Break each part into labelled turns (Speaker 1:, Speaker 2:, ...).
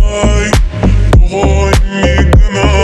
Speaker 1: Ой, ой, не гнал.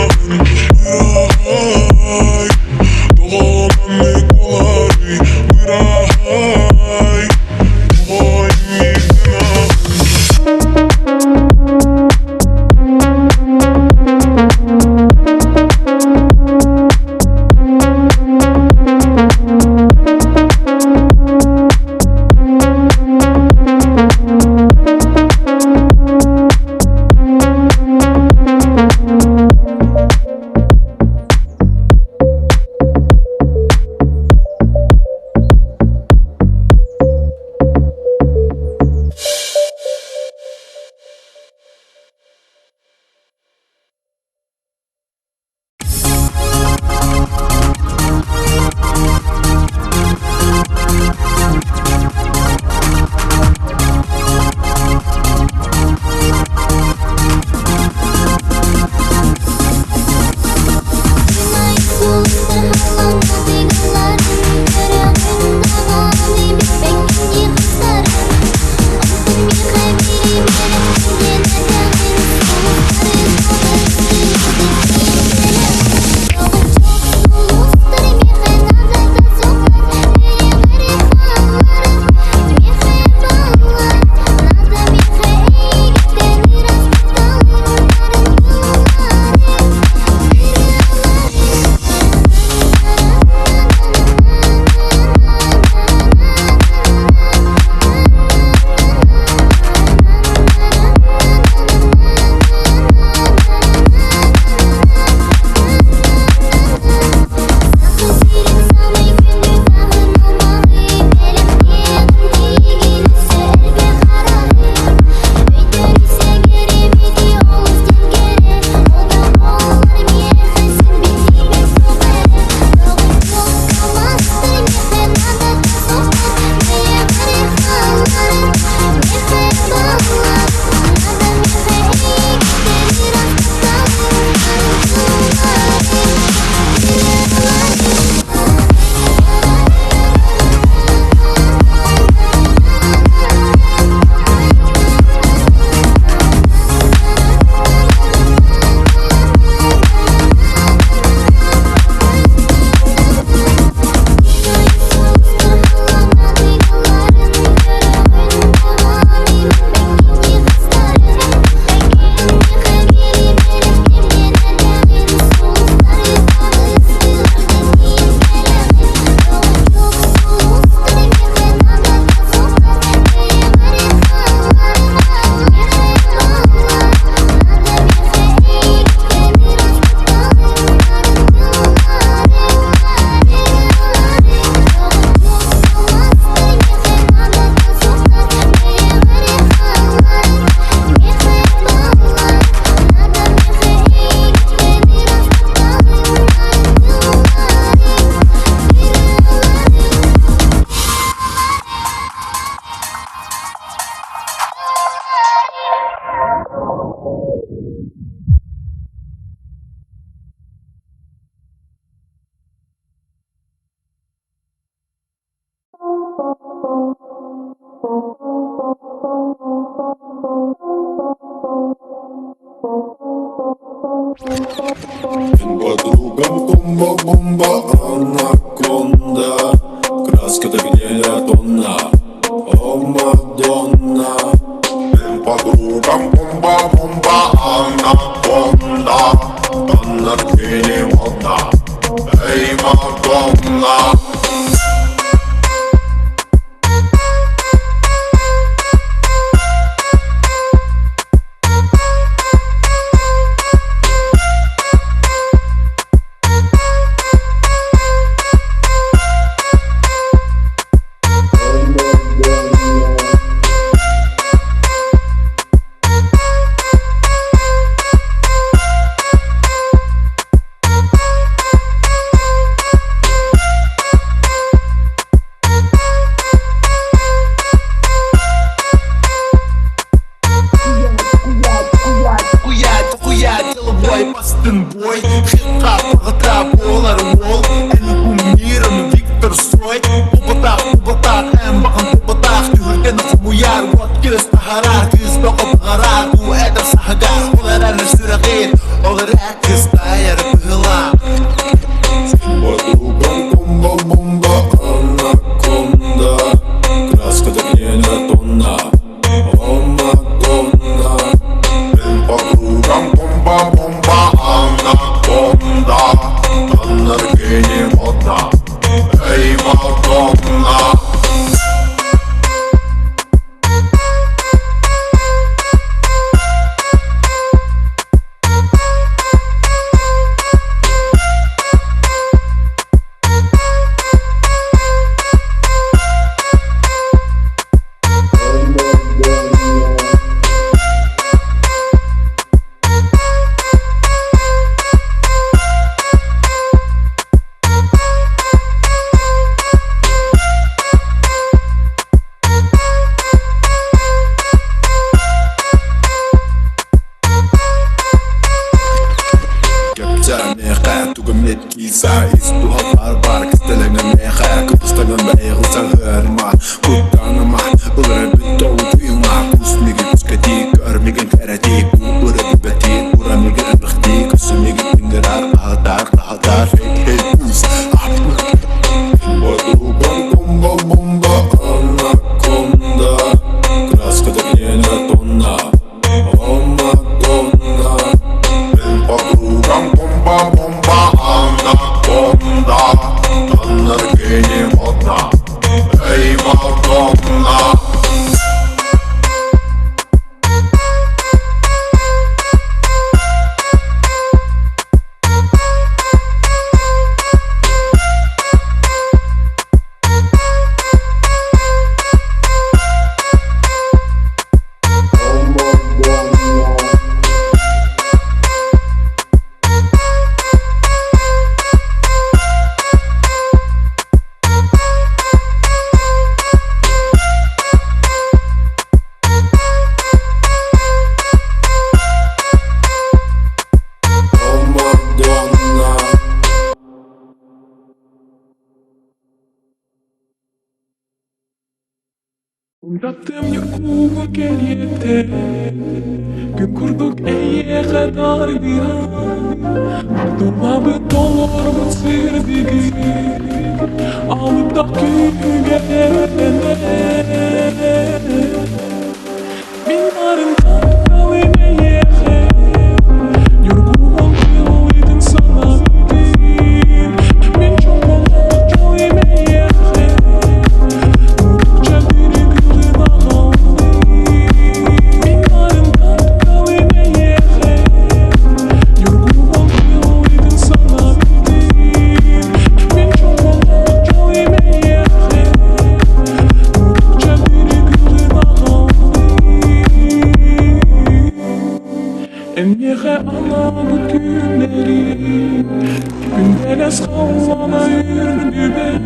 Speaker 1: Подругам бомба-бомба, анаконда. Краска так не тонна, о Мадонна. Подругам бомба-бомба, анаконда. Она ты не модна, эй, Мадонна. Бой, хит-хап, рэп, олар, ол, ән кумирым, Виктор Сой. Убатақ, ән бақын убатақ, түрден құмуяр, вот келіс тахарар, кіз тоқып ғарар, у әдір сахагар, олар әрі сүрәқейт, олар әкіз тайыр бұғыла. Подругам бомба-бомба, анаконда. Краска так не тонна, о Мадонна. Подругам бомба-бомба, анаконда. Она ты не модна, эй, Мадонна. Kisa istu hapar bar kıstelene meha Kıpıstagan beyğıl sağırma Kuttanıma Ulra bütto uyuma Kusmigi kuskati Görmigin karatik Ura bibatik Ura migin bıxti Kusmigi bingirar Ahadar Hey us Подругам бомба-бомба, анаконда. Краска так не тонна, о Мадонна. Подругам бомба-бомба, анаконда. Она ты не модна, эй, Мадонна.
Speaker 2: Bıraktım yurkumu geliyete Gün kurduk eye kadar bir an Dolabı dolormu sırdigi Alıp da kügene Binarın kankalı neyece Yurkumum yıllıydın sana bir Min çok olmak çoğu Emniye ana bu günleri Gündeles havana yürüdü ben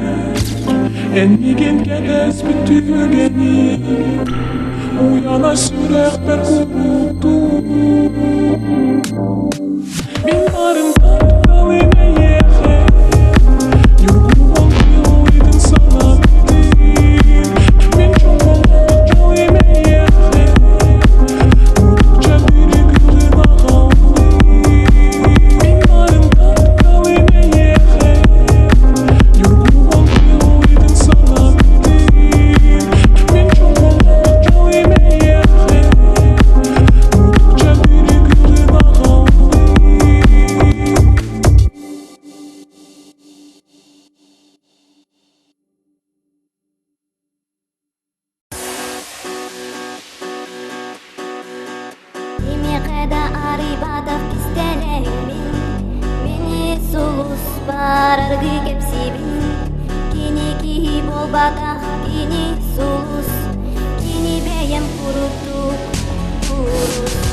Speaker 2: Enmigin geles bütügeni Uyana sürek ber kurudu Binarın kankalı neyece Yurkumum yıllıydın sana bir Min çok olmak çoğu meyece Durdukça biri güldün ağam
Speaker 3: сулус бараргы кепсибин киники болбатах кини сулус кини бейем куруту курус